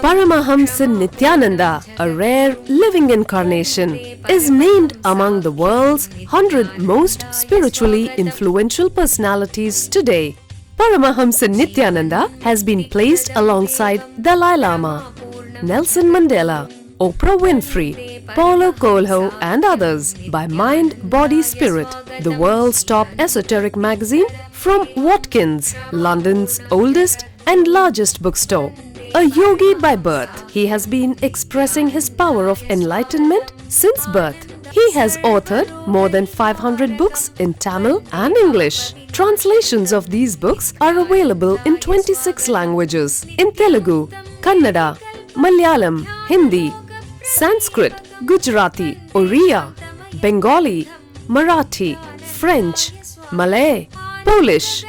Paramahamsa Nithyananda, a rare living incarnation, is named among the world's 100 most spiritually influential personalities today. Paramahamsa Nithyananda has been placed alongside Dalai Lama, Nelson Mandela, Oprah Winfrey, Paulo Coelho and others by Mind, Body, Spirit, the world's top esoteric magazine from Watkins, London's oldest and largest bookstore. A yogi by birth, he has been expressing his power of enlightenment since birth. He has authored more than 500 books in Tamil and English. Translations of these books are available in 26 languages in Telugu, Kannada, Malayalam, Hindi, Sanskrit, Gujarati, Oriya, Bengali, Marathi, French, Malay, Polish,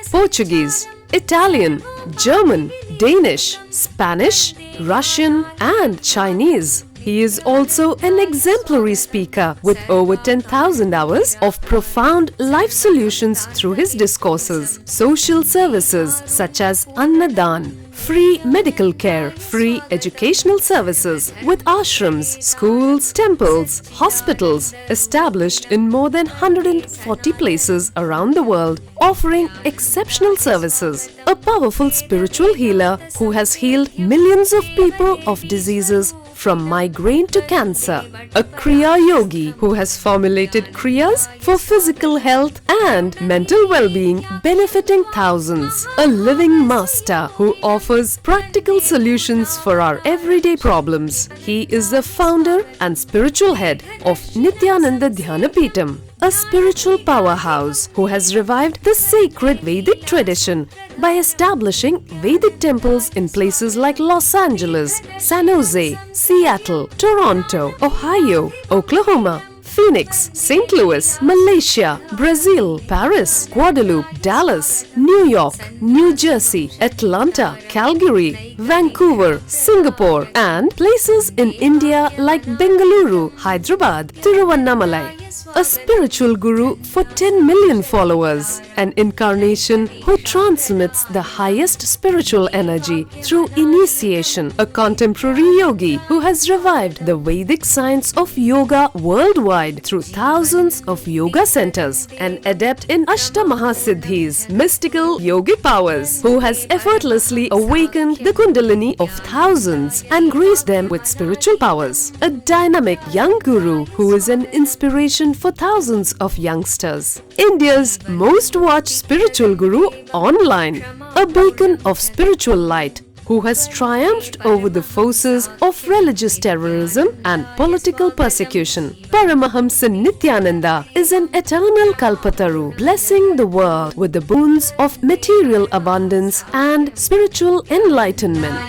Portuguese, Italian, German, Danish, Spanish, Russian and Chinese. He is also an exemplary speaker with over 10,000 hours of profound life solutions through his discourses. Social services such as Annadan, free medical care, free educational services with ashrams, schools, temples, hospitals established in more than 140 places around the world, offering exceptional services. A powerful spiritual healer who has healed millions of people of diseases from migraine to cancer. A Kriya Yogi who has formulated Kriyas for physical health and mental well-being, benefiting thousands. A living master who offers practical solutions for our everyday problems. He is the founder and spiritual head of Nithyananda Dhyanapeetham, a spiritual powerhouse who has revived the sacred Vedic tradition by establishing Vedic temples in places like Los Angeles, San Jose, Seattle, Toronto, Ohio, Oklahoma, Phoenix, St. Louis, Malaysia, Brazil, Paris, Guadeloupe, Dallas, New York, New Jersey, Atlanta, Calgary, Vancouver, Singapore, and places in India like Bengaluru, Hyderabad, Tiruvannamalai. A spiritual guru for 10 million followers, an incarnation who transmits the highest spiritual energy through initiation, a contemporary yogi who has revived the Vedic science of yoga worldwide through thousands of yoga centers, an adept in Ashtamahasiddhis, mystical yogic powers, who has effortlessly awakened the Kundalini of thousands and graced them with spiritual powers, a dynamic young guru who is an inspiration for thousands of youngsters, India's most watched spiritual guru online, a beacon of spiritual light who has triumphed over the forces of religious terrorism and political persecution. Paramahamsa Nithyananda is an eternal Kalpataru, blessing the world with the boons of material abundance and spiritual enlightenment.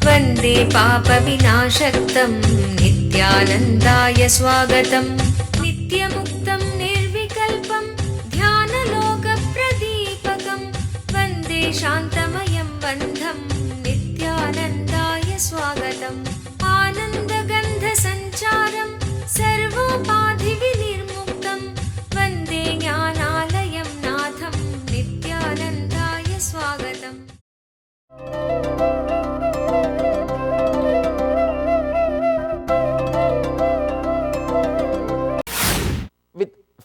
वन्दे पापविनाशक्तं नित्यानन्दाय स्वागतं नित्यमुक्तं निर्विकल्पं ध्यानलोकप्रदीपकं वन्दे शान्तमयं बन्धं नित्यानन्दाय स्वागतम् आनन्दगन्धसञ्चारं सर्वोपाधिविनिर्मुक्तं वन्दे ज्ञानालयं नाथं नित्यानन्दाय स्वागतम्.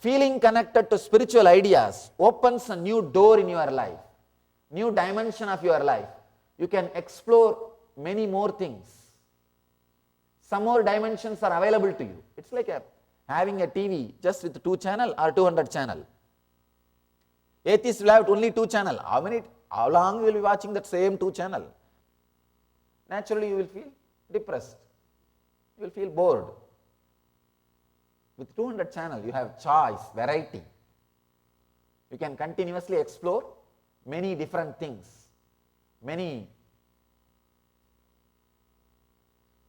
Feeling connected to spiritual ideas opens a new door in your life, new dimension of your life. You can explore many more things. Some more dimensions are available to you. It's like having a TV just with 2 channel or 200 channel. Atheists will have only 2 channel. How long you will be watching that same 2 channel? Naturally you will feel depressed. You will feel bored. With 200 channels, you have choice, variety. You can continuously explore many different things, many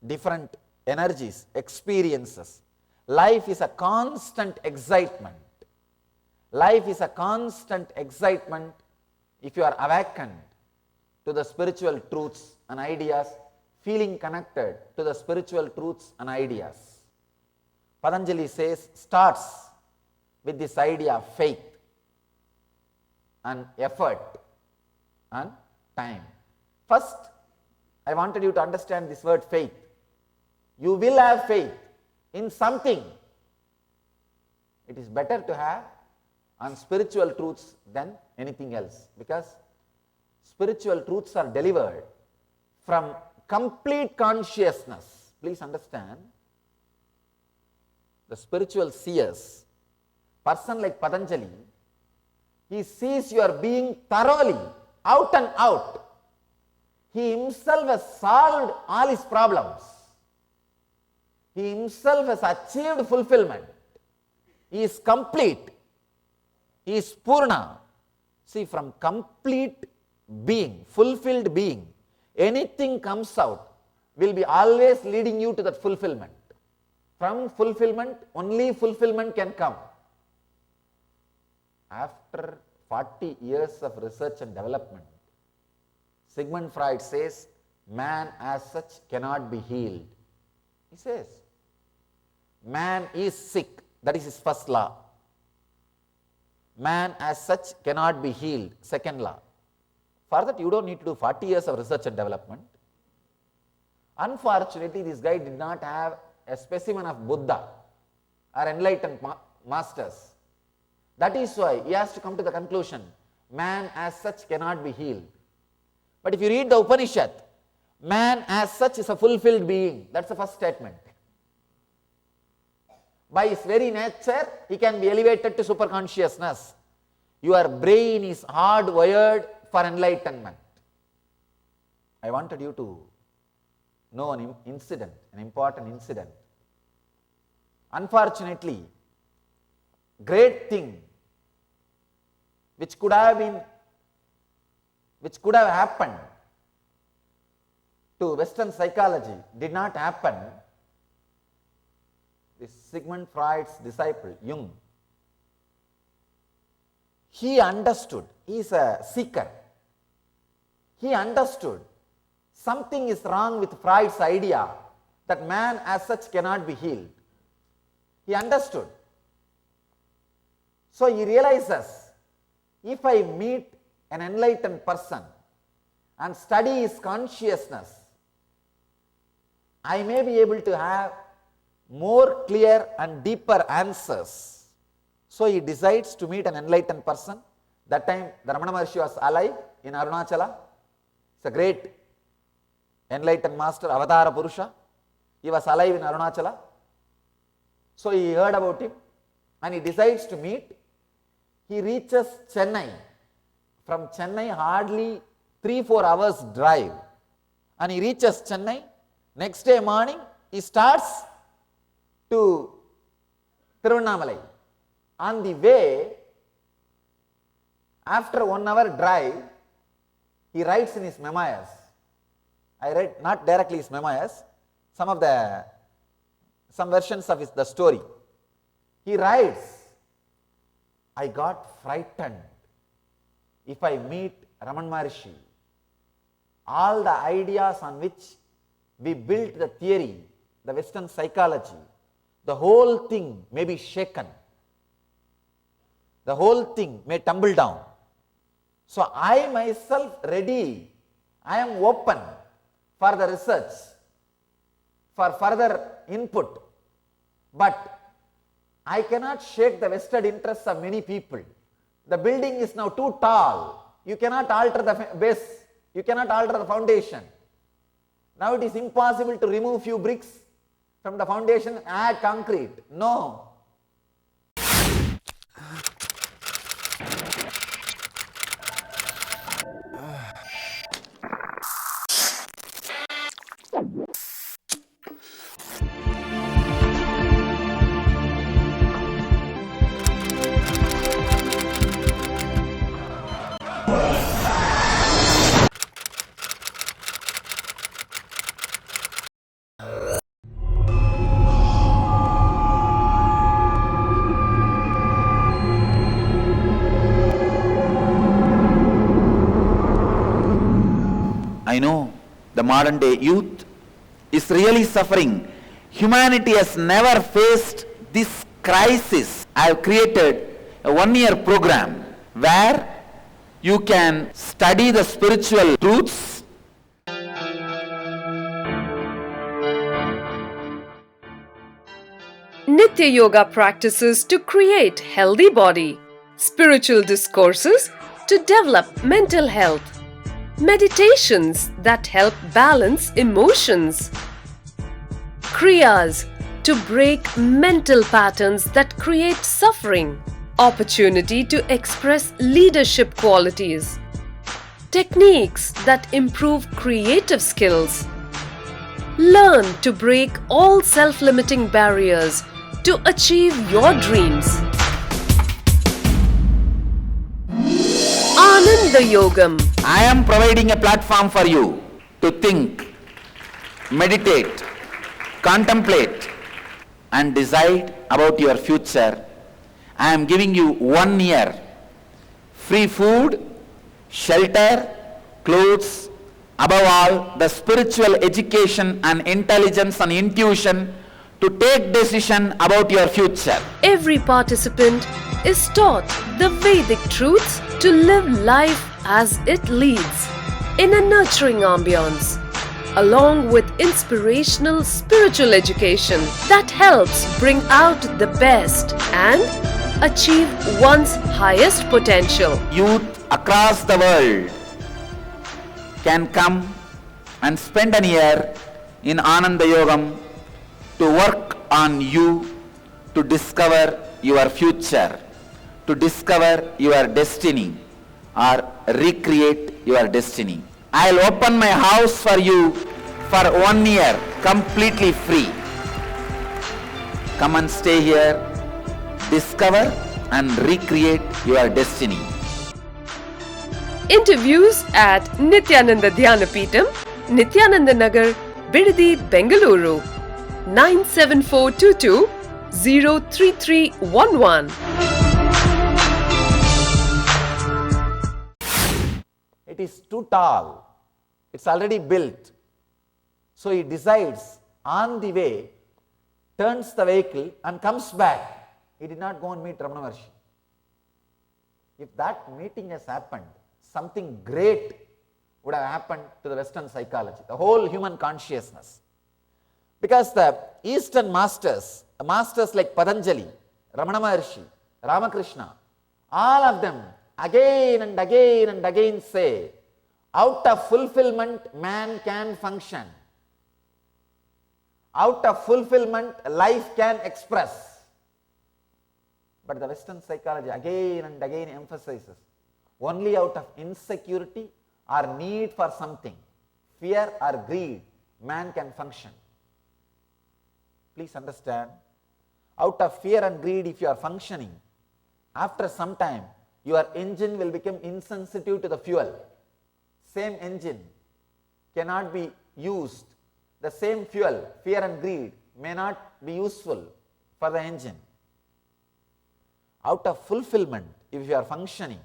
different energies, experiences. Life is a constant excitement. Life is a constant excitement if you are awakened to the spiritual truths and ideas, feeling connected to the spiritual truths and ideas. Patanjali says, starts with this idea of faith and effort and time. First, I wanted you to understand this word faith. You will have faith in something. It is better to have on spiritual truths than anything else, because spiritual truths are delivered from complete consciousness. Please understand, the spiritual seers, person like Patanjali, he sees your being thoroughly, out and out. He himself has solved all his problems. He himself has achieved fulfillment. He is complete. He is Purna. See, from complete being, fulfilled being, anything comes out will be always leading you to that fulfillment. From fulfillment, only fulfillment can come. After 40 years of research and development, Sigmund Freud says, man as such cannot be healed. He says, man is sick. That is his first law. Man as such cannot be healed. Second law. For that, you don't need to do 40 years of research and development. Unfortunately, this guy did not have a specimen of Buddha or enlightened masters. That is why he has to come to the conclusion, man as such cannot be healed. But if you read the Upanishad, man as such is a fulfilled being. That's the first statement. By his very nature, he can be elevated to superconsciousness. Your brain is hardwired for enlightenment. I wanted you to know an incident, an important incident. Unfortunately, great thing which could have happened to Western psychology did not happen. This Sigmund Freud's disciple, Jung, he understood, he is a seeker, he understood something is wrong with Freud's idea that man as such cannot be healed. He understood. So he realizes, if I meet an enlightened person and study his consciousness, I may be able to have more clear and deeper answers. So he decides to meet an enlightened person. That time the Ramana Maharshi was alive in Arunachala. It's a great enlightened master, Avatara Purusha. He was alive in Arunachala. So he heard about him and he decides to meet. He reaches Chennai. From Chennai hardly 3-4 hours drive. And he reaches Chennai. Next day morning he starts to Tiruvannamalai. On the way, after 1 hour drive, he writes in his memoirs. I read not directly his memoirs, some versions of the story. He writes, I got frightened. If I meet Ramana Maharshi, all the ideas on which we built the theory, the Western psychology, the whole thing may be shaken. The whole thing may tumble down. So I myself ready, I am open for the research, for further input, but I cannot shake the vested interests of many people. The building is now too tall. You cannot alter the base. You cannot alter the foundation. Now it is impossible to remove few bricks from the foundation and add concrete. No. I know the modern day youth is really suffering. Humanity has never faced this crisis, I have created a 1-year program where you can study the spiritual truths. Nitya Yoga practices to create healthy body, spiritual discourses to develop mental health, meditations that help balance emotions, kriyas to break mental patterns that create suffering, opportunity to express leadership qualities, techniques that improve creative skills. Learn to break all self-limiting barriers to achieve your dreams. Ananda Yogam. I am providing a platform for you to think, meditate, contemplate and decide about your future. I am giving you 1 year free food, shelter, clothes, above all the spiritual education and intelligence and intuition to take decision about your future. Every participant is taught the Vedic truths to live life as it leads in a nurturing ambience, along with inspirational spiritual education that helps bring out the best and achieve one's highest potential. Youth across the world can come and spend a year in Ananda Yogam to work on you to discover your future, to discover your destiny or recreate your destiny. I'll open my house for you for 1 year completely free. Come and stay here, discover and recreate your destiny. Interviews at Nithyananda Dhyanapitham, Nithyananda Nagar, Bidadi, Bengaluru, 97422 03311. It is too tall. It's already built. So he decides on the way, turns the vehicle and comes back. He did not go and meet Ramana Maharshi. If that meeting has happened, something great would have happened to the Western psychology, the whole human consciousness. Because the Eastern masters like Patanjali, Ramana Maharshi, Ramakrishna, all of them again and again and again say, out of fulfillment man can function. Out of fulfillment life can express. But the Western psychology again and again emphasizes, only out of insecurity or need for something, fear or greed, man can function. Please understand, out of fear and greed if you are functioning, after some time your engine will become insensitive to the fuel. Same engine cannot be used. The same fuel, fear and greed, may not be useful for the engine. Out of fulfillment, if you are functioning,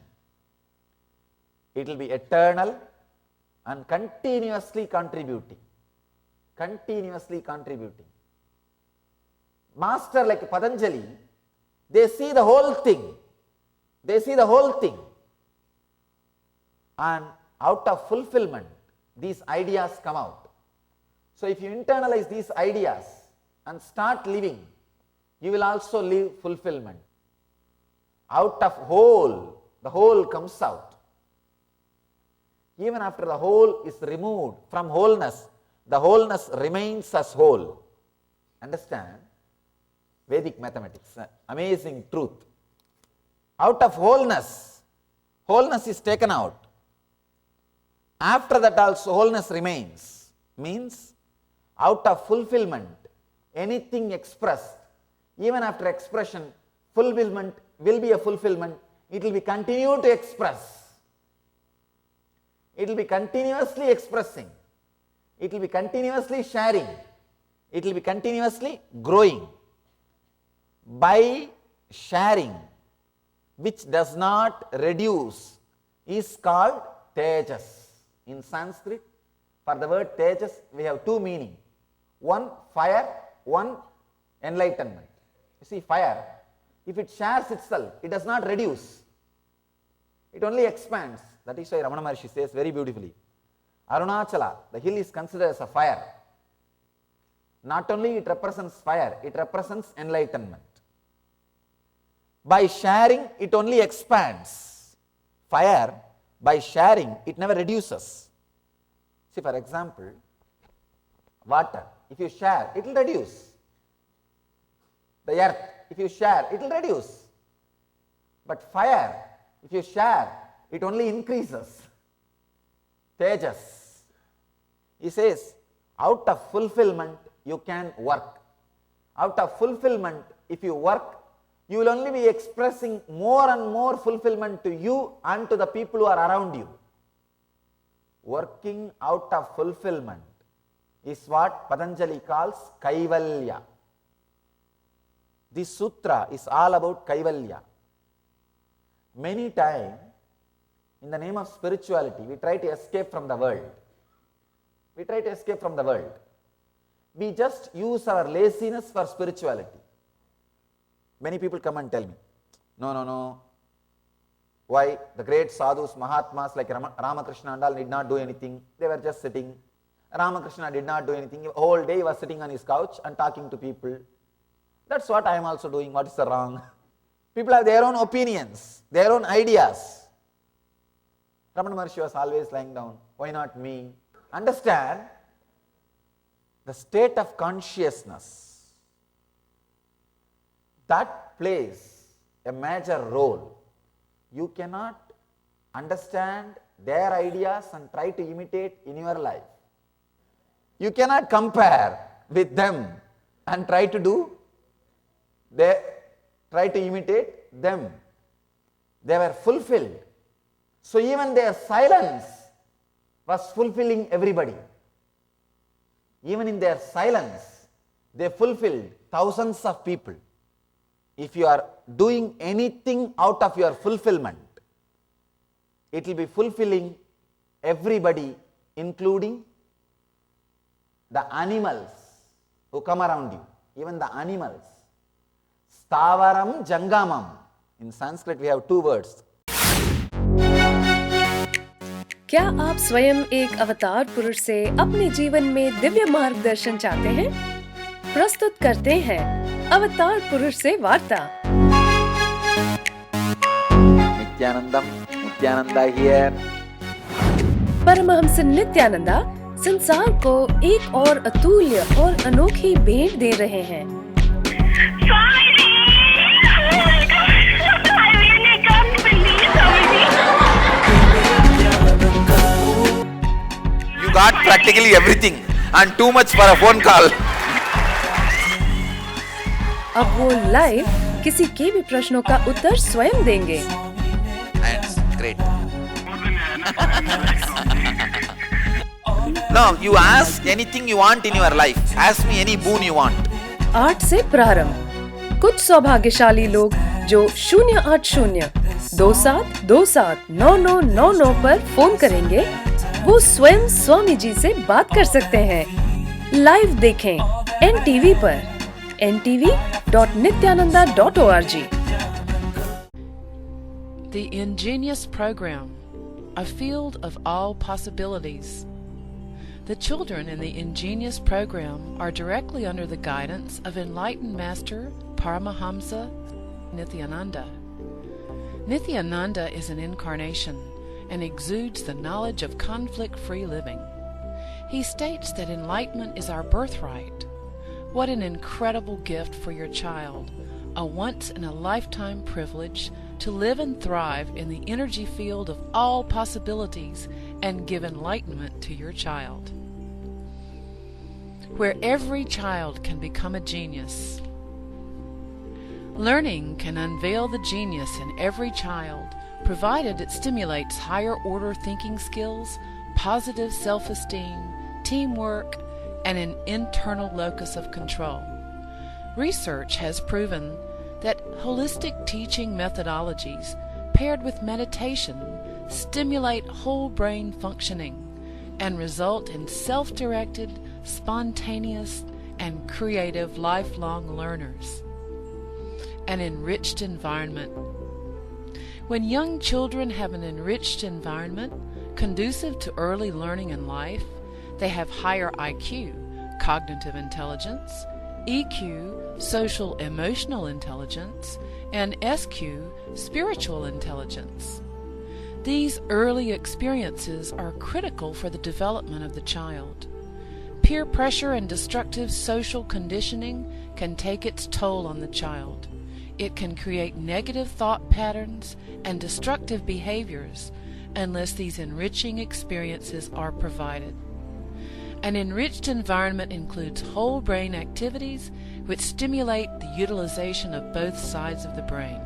it will be eternal and continuously contributing. Continuously contributing. Master like Patanjali, they see the whole thing. They see the whole thing. And out of fulfillment, these ideas come out. So if you internalize these ideas and start living, you will also live fulfillment. Out of whole, the whole comes out. Even after the whole is removed from wholeness, the wholeness remains as whole. Understand? Vedic mathematics, amazing truth. Out of wholeness, wholeness is taken out. After that also wholeness remains. Means out of fulfillment, anything expressed, even after expression, fulfillment will be a fulfillment. It will be continued to express. It will be continuously expressing. It will be continuously sharing. It will be continuously growing. By sharing, which does not reduce, is called Tejas. In Sanskrit, for the word Tejas, we have two meanings. One, fire, one, enlightenment. You see, fire, if it shares itself, it does not reduce. It only expands. That is why Ramana Maharshi says very beautifully, Arunachala, the hill is considered as a fire. Not only it represents fire, it represents enlightenment. By sharing, it only expands. Fire, by sharing, it never reduces. See, for example, water, if you share, it will reduce. The earth, if you share, it will reduce. But fire, if you share, it only increases. Tejas. He says, out of fulfillment, you can work. Out of fulfillment, if you work, you will only be expressing more and more fulfillment to you and to the people who are around you. Working out of fulfillment is what Patanjali calls Kaivalya. This sutra is all about Kaivalya. Many times, in the name of spirituality, we try to escape from the world. We try to escape from the world. We just use our laziness for spirituality. Many people come and tell me, no. Why? The great sadhus, Mahatmas like Ramakrishna and all did not do anything. They were just sitting. Ramakrishna did not do anything. The whole day he was sitting on his couch and talking to people. That's what I am also doing. What is the wrong? People have their own opinions, their own ideas. Ramana Maharshi was always lying down. Why not me? Understand, the state of consciousness, that plays a major role. You cannot understand their ideas and try to imitate in your life. You cannot compare with them and try to imitate them. They were fulfilled. So even their silence was fulfilling everybody. Even in their silence, they fulfilled thousands of people. If you are doing anything out of your fulfillment, it will be fulfilling everybody, including the animals who come around you. Even the animals. Stavaram Jangamam. In Sanskrit we have two words. क्या आप स्वयं एक अवतार पुरुष से अपने जीवन में दिव्य मार्गदर्शन चाहते हैं? प्रस्तुत करते हैं अवतार पुरुष से वार्ता। नित्यानंदा here. परमहंस नित्यानंदा संसार को एक और अतुल्य और अनोखी भेंट दे रहे हैं। You got practically everything and too much for a phone call. अब वो लाइव किसी के भी प्रश्नों का उत्तर स्वयं देंगे। That's great. No, you ask anything you want in your life. Ask me any boon you want. 8 से प्रारंभ। कुछ सौभाग्यशाली लोग जो 080 2727 9999 पर फोन करेंगे, वो स्वयं स्वामी जी से बात कर सकते हैं। लाइव देखें NTV पर ntv.nityananda.org। The Ingenious Program, a field of all possibilities. The children in the Ingenious Program are directly under the guidance of enlightened Master Paramahamsa Nithyananda. Nithyananda is an incarnation and exudes the knowledge of conflict-free living. He states that enlightenment is our birthright. What an incredible gift for your child, a once-in-a-lifetime privilege to live and thrive in the energy field of all possibilities and give enlightenment to your child. Where every child can become a genius. Learning can unveil the genius in every child, provided it stimulates higher-order thinking skills, positive self-esteem, teamwork, and an internal locus of control. Research has proven that holistic teaching methodologies paired with meditation stimulate whole brain functioning and result in self-directed, spontaneous, and creative lifelong learners. an enriched environment. When young children have an enriched environment conducive to early learning in life, they have higher IQ, cognitive intelligence, EQ, social emotional intelligence, and SQ, spiritual intelligence. These early experiences are critical for the development of the child. Peer pressure and destructive social conditioning can take its toll on the child. It can create negative thought patterns and destructive behaviors unless these enriching experiences are provided. An enriched environment includes whole brain activities which stimulate the utilization of both sides of the brain.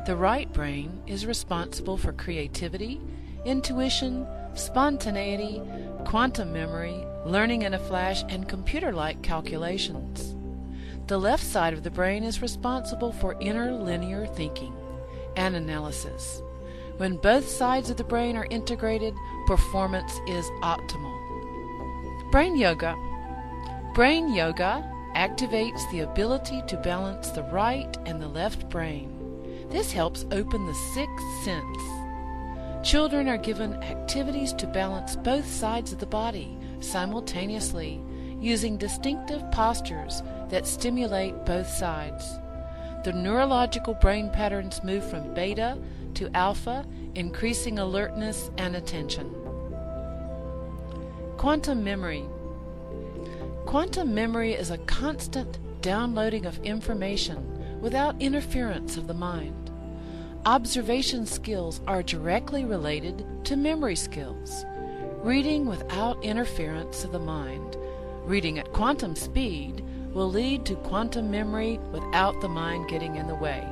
The right brain is responsible for creativity, intuition, spontaneity, quantum memory, learning in a flash, and computer-like calculations. The left side of the brain is responsible for interlinear thinking and analysis. When both sides of the brain are integrated, performance is optimal. Brain yoga. Brain yoga activates the ability to balance the right and the left brain. This helps open the sixth sense. Children are given activities to balance both sides of the body simultaneously, using distinctive postures that stimulate both sides. The neurological brain patterns move from beta to alpha, increasing alertness and attention. Quantum memory. Quantum memory is a constant downloading of information without interference of the mind. Observation skills are directly related to memory skills. Reading without interference of the mind, reading at quantum speed, will lead to quantum memory without the mind getting in the way.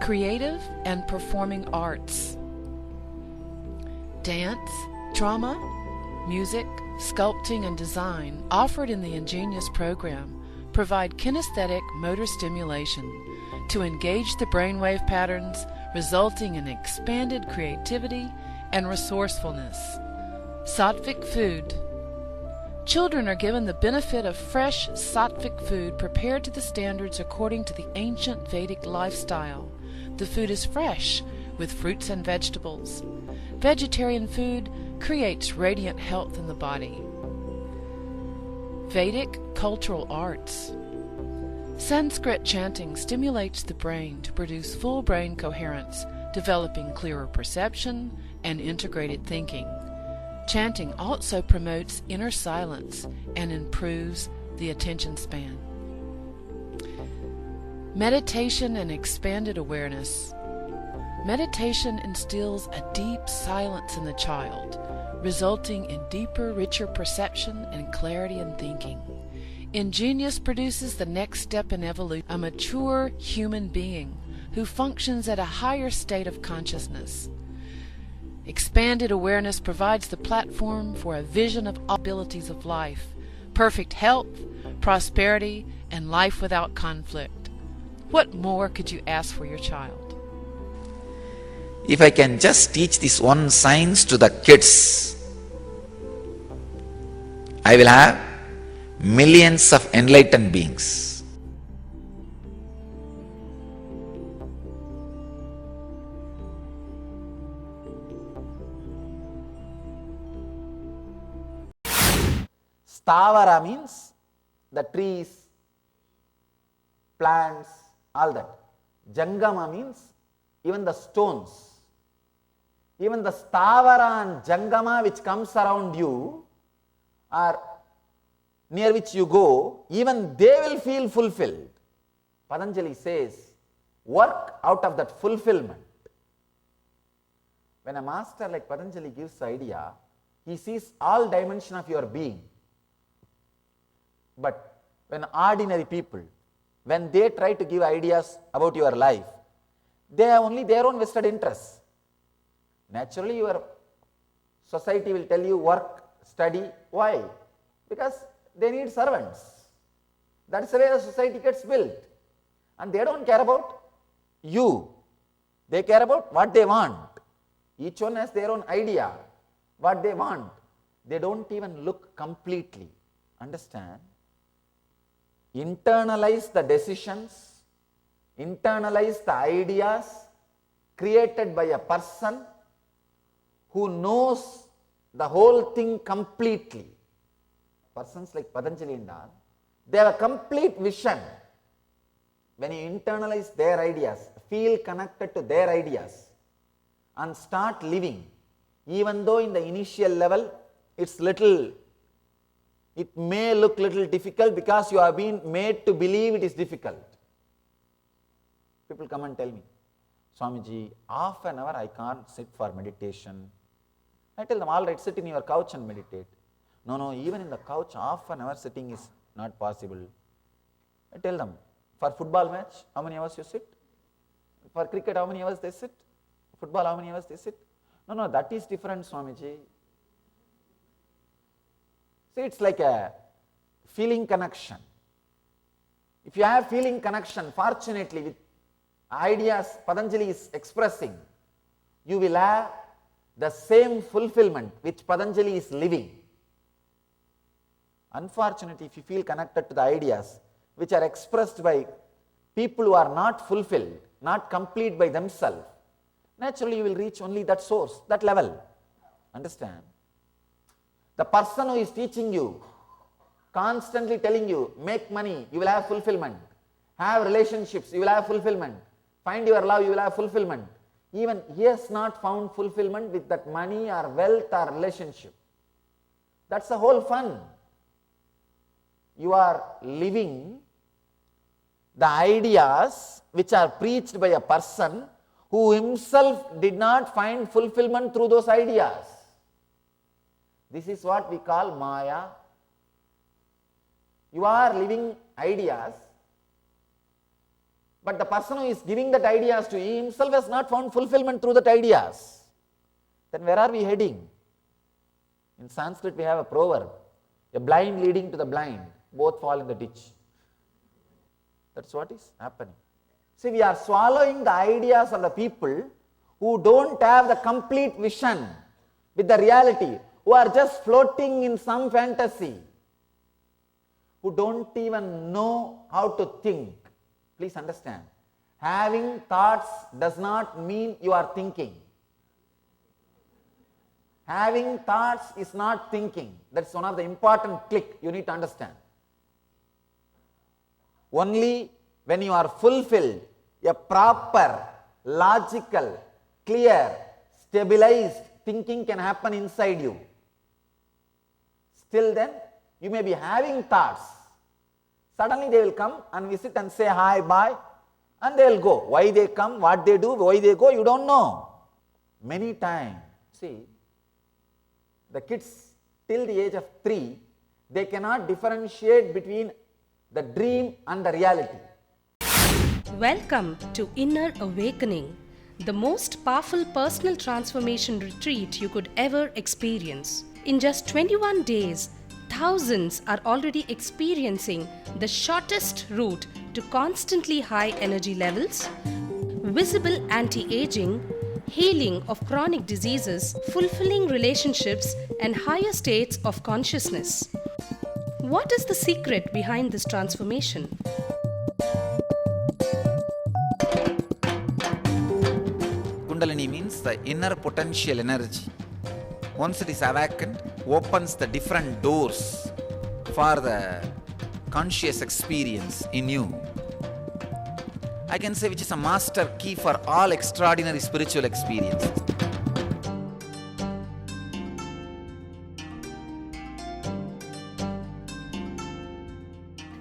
Creative and performing arts. Dance, drama, music, sculpting, and design offered in the Ingenious program provide kinesthetic motor stimulation to engage the brainwave patterns, resulting in expanded creativity and resourcefulness. Sattvic Food. Children are given the benefit of fresh sattvic food prepared to the standards according to the ancient Vedic lifestyle. The food is fresh, with fruits and vegetables. Vegetarian food creates radiant health in the body. Vedic cultural arts. Sanskrit chanting stimulates the brain to produce full brain coherence, developing clearer perception and integrated thinking. Chanting also promotes inner silence and improves the attention span. Meditation and expanded awareness. Meditation instills a deep silence in the child, resulting in deeper, richer perception and clarity in thinking. Ingenious produces the next step in evolution, a mature human being who functions at a higher state of consciousness. Expanded awareness provides the platform for a vision of all abilities of life, perfect health, prosperity, and life without conflict. What more could you ask for your child? If I can just teach this one science to the kids, I will have millions of enlightened beings. Stavara means the trees, plants, all that. Jangama means even the stones. Even the stavara and jangama which comes around you or near which you go, even they will feel fulfilled. Patanjali says, work out of that fulfillment. When a master like Patanjali gives the idea, he sees all dimensions of your being. But when ordinary people, when they try to give ideas about your life, they have only their own vested interests. Naturally, your society will tell you work, study. Why? Because they need servants. That's the way the society gets built. And they don't care about you. They care about what they want. Each one has their own idea, what they want. They don't even look completely. Understand? Internalize the decisions internalize the ideas created by a person who knows the whole thing completely. Persons like Patanjali and all, they have a complete vision. When you internalize their ideas, feel connected to their ideas and start living, even though in the initial level it may look little difficult because you have been made to believe it is difficult. People come and tell me, Swamiji, half an hour I can't sit for meditation. I tell them, all right, sit in your couch and meditate. No, even in the couch, half an hour sitting is not possible. I tell them, for football match, how many hours you sit? For cricket, how many hours they sit? Football, how many hours they sit? No, that is different, Swamiji. See, it's like a feeling connection. If you have feeling connection, fortunately, with ideas Patanjali is expressing, you will have the same fulfillment which Patanjali is living. Unfortunately, if you feel connected to the ideas which are expressed by people who are not fulfilled, not complete by themselves, naturally you will reach only that source, that level. Understand? The person who is teaching you, constantly telling you, make money, you will have fulfillment. Have relationships, you will have fulfillment. Find your love, you will have fulfillment. Even he has not found fulfillment with that money or wealth or relationship. That's the whole fun. You are living the ideas which are preached by a person who himself did not find fulfillment through those ideas. This is what we call Maya. You are living ideas, but the person who is giving that ideas to you himself has not found fulfillment through that ideas. Then where are we heading? In Sanskrit we have a proverb, a blind leading to the blind, both fall in the ditch. That's what is happening. See, we are swallowing the ideas of the people who don't have the complete vision with the reality, who are just floating in some fantasy, who don't even know how to think. Please understand, having thoughts does not mean you are thinking. Having thoughts is not thinking. That's one of the important click you need to understand. Only when you are fulfilled, a proper, logical, clear, stabilized thinking can happen inside you. Still then, you may be having thoughts. Suddenly they will come and visit and say hi, bye, and they will go. Why they come, what they do, why they go, you don't know. Many times, see, the kids till the age of 3, they cannot differentiate between the dream and the reality. Welcome to Inner Awakening, the most powerful personal transformation retreat you could ever experience. In just 21 days, thousands are already experiencing the shortest route to constantly high energy levels, visible anti-aging, healing of chronic diseases, fulfilling relationships, and higher states of consciousness. What is the secret behind this transformation? Kundalini means the inner potential energy. Once it is awakened, opens the different doors for the conscious experience in you. I can say which is a master key for all extraordinary spiritual experiences.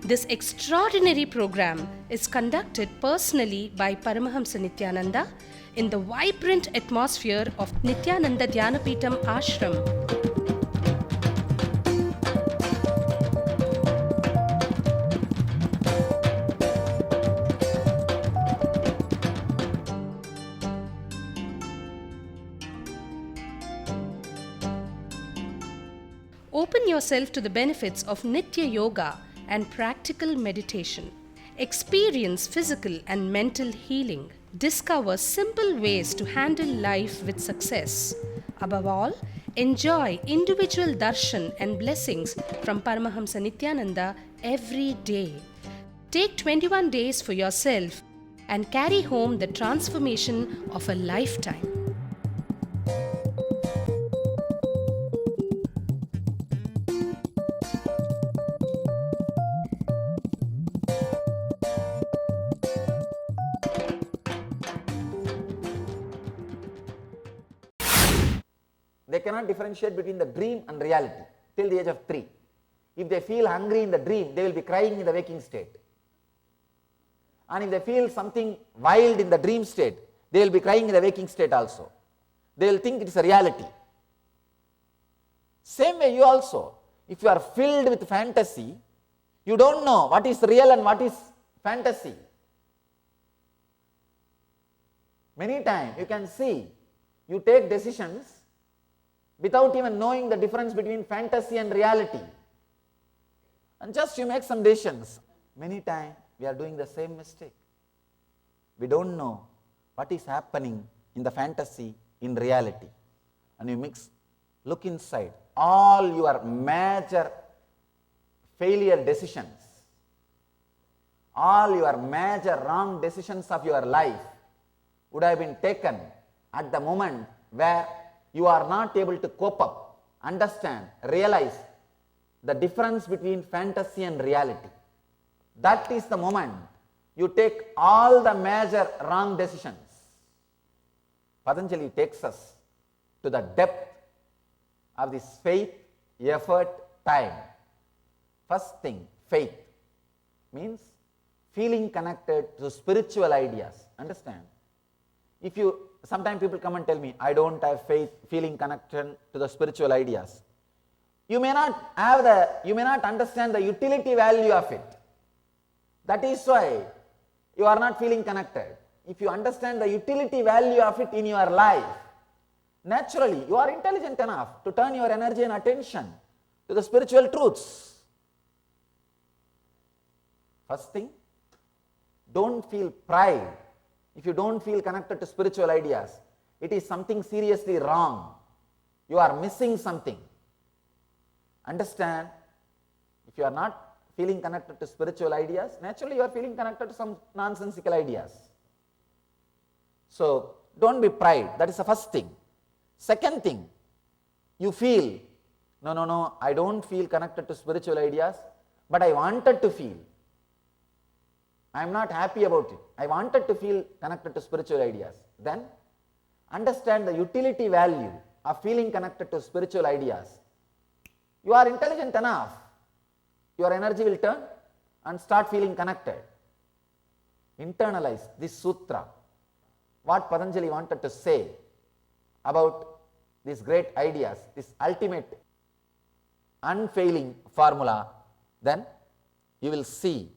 This extraordinary program is conducted personally by Paramahamsa Nithyananda in the vibrant atmosphere of Nithyananda Dhyanapitham Ashram. Open yourself to the benefits of Nitya Yoga and practical meditation. Experience physical and mental healing. Discover simple ways to handle life with success. Above all, enjoy individual darshan and blessings from Paramahamsa Nithyananda every day. Take 21 days for yourself and carry home the transformation of a lifetime. They cannot differentiate between the dream and reality till the age of 3. If they feel hungry in the dream, they will be crying in the waking state. And if they feel something wild in the dream state, they will be crying in the waking state also. They will think it is a reality. Same way you also, if you are filled with fantasy, you don't know what is real and what is fantasy. Many times you can see, you take decisions without even knowing the difference between fantasy and reality. And just you make some decisions. Many times we are doing the same mistake. We don't know what is happening in the fantasy in reality. And you look inside, all your major failure decisions, all your major wrong decisions of your life would have been taken at the moment where you are not able to cope up, understand, realize the difference between fantasy and reality. That is the moment you take all the major wrong decisions. Patanjali takes us to the depth of this faith, effort, time. First thing, faith means feeling connected to spiritual ideas. Understand? Sometimes people come and tell me, I don't have faith, feeling connected to the spiritual ideas. You may not understand the utility value of it. That is why you are not feeling connected. If you understand the utility value of it in your life, naturally you are intelligent enough to turn your energy and attention to the spiritual truths. First thing, don't feel pride. If you don't feel connected to spiritual ideas, it is something seriously wrong. You are missing something. Understand, if you are not feeling connected to spiritual ideas, naturally you are feeling connected to some nonsensical ideas. So, don't be pride. That is the first thing. Second thing, you feel, no, I don't feel connected to spiritual ideas, but I wanted to feel. I am not happy about it. I wanted to feel connected to spiritual ideas. Then, understand the utility value of feeling connected to spiritual ideas. You are intelligent enough. Your energy will turn and start feeling connected. Internalize this sutra. What Patanjali wanted to say about these great ideas, this ultimate unfailing formula, then you will see,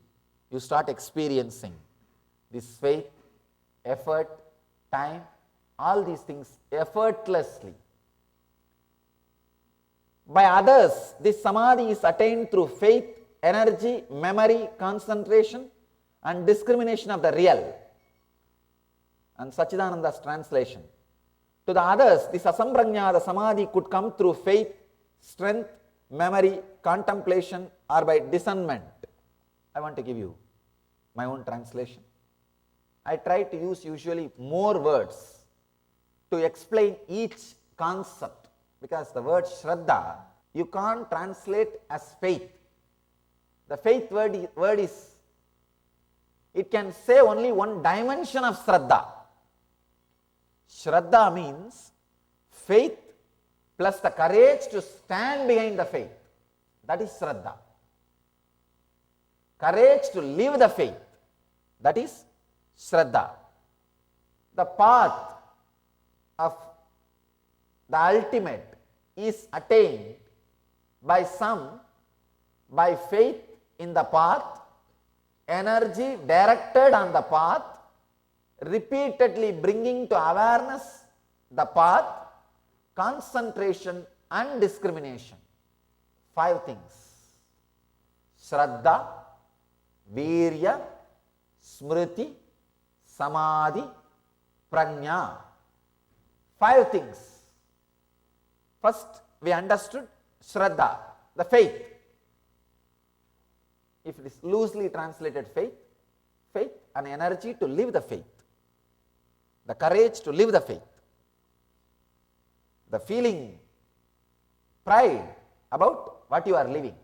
you start experiencing this faith, effort, time, all these things effortlessly. By others, this samadhi is attained through faith, energy, memory, concentration and discrimination of the real. And Sachidananda's translation. To the others, this asamprajñāta samadhi could come through faith, strength, memory, contemplation or by discernment. I want to give you my own translation. I try to use usually more words to explain each concept, because the word Shraddha you can't translate as faith. The faith word is, it can say only one dimension of Shraddha. Shraddha means faith plus the courage to stand behind the faith. That is Shraddha. Courage to live the faith. That is Shraddha. The path of the ultimate is attained by by faith in the path, energy directed on the path, repeatedly bringing to awareness the path, concentration and discrimination. 5 things. Shraddha, Virya, Smriti, Samadhi, Prajña. 5 things. First, we understood Shraddha, the faith. If it is loosely translated faith, Faith and energy to live the faith. The courage to live the faith. The feeling pride about what you are living.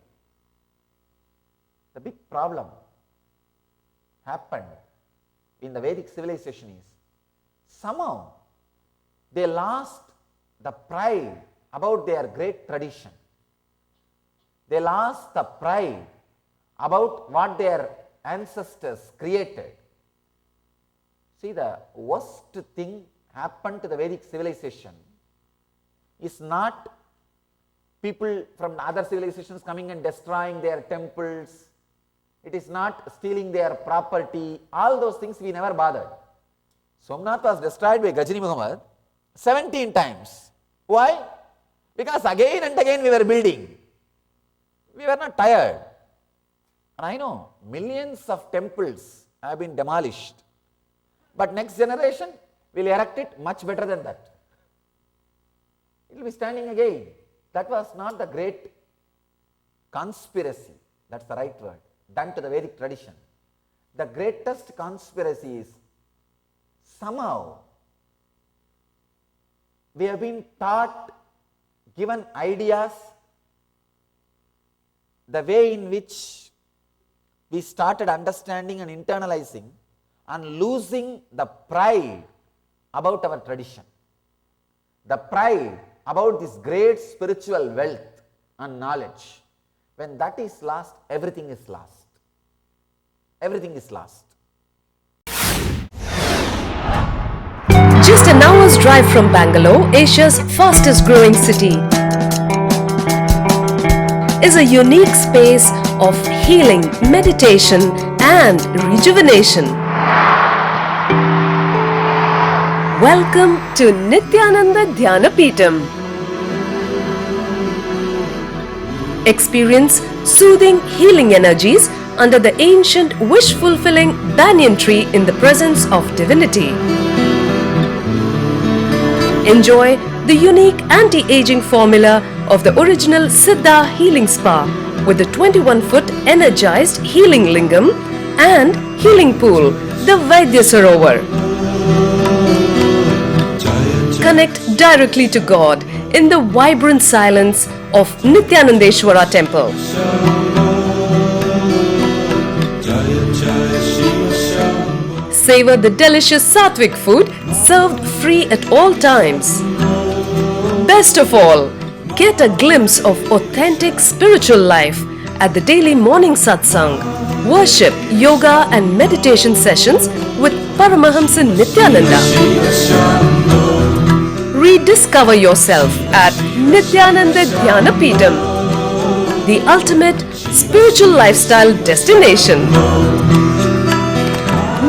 The big problem happened in the Vedic civilization is somehow they lost the pride about their great tradition. They lost the pride about what their ancestors created. See, the worst thing happened to the Vedic civilization is not people from other civilizations coming and destroying their temples. It is not stealing their property. All those things we never bothered. Somnath was destroyed by Ghajini Muhammad 17 times. Why? Because again and again we were building. We were not tired. And I know millions of temples have been demolished. But next generation will erect it much better than that. It will be standing again. That was not the great conspiracy. That's the right word. Done to the Vedic tradition. The greatest conspiracy is somehow we have been taught, given ideas, the way in which we started understanding and internalizing and losing the pride about our tradition. The pride about this great spiritual wealth and knowledge. When that is lost, everything is lost. Everything is lost. Just an hour's drive from Bangalore, Asia's fastest growing city, is a unique space of healing, meditation and rejuvenation. Welcome to Nithyananda Dhyanapeetham. Experience soothing healing energies under the ancient wish-fulfilling banyan tree in the presence of divinity. Enjoy the unique anti-aging formula of the original Siddha Healing Spa with the 21-foot energized healing lingam and healing pool, the Vaidya Sarovar. Connect directly to God in the vibrant silence of Nithyanandeshwara temple. Savor the delicious Sattvic food served free at all times. Best of all, get a glimpse of authentic spiritual life at the daily morning satsang, worship, yoga and meditation sessions with Paramahamsa Nithyananda. Rediscover yourself at Nithyananda Dhyanapeetham, the ultimate spiritual lifestyle destination.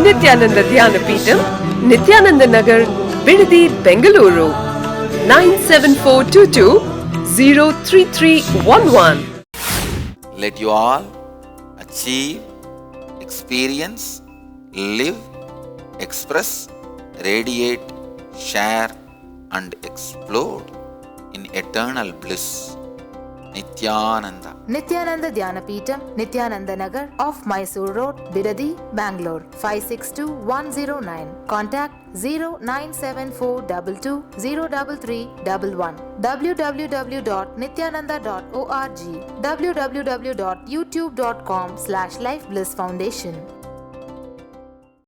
Nithyananda Dhyanapeetham, Nithyananda Nagar, Bidadi, Bengaluru, 97422 03311. Let you all achieve, experience, live, express, radiate, share and explode in eternal bliss. Nithyananda. Nithyananda Dhyanapeetham, Nithyananda Nagar, off Mysore Road, Bidadi, Bangalore, 562109. Contact 097422 03311. www.nithyananda.org. www.youtube.com/Life Bliss Foundation.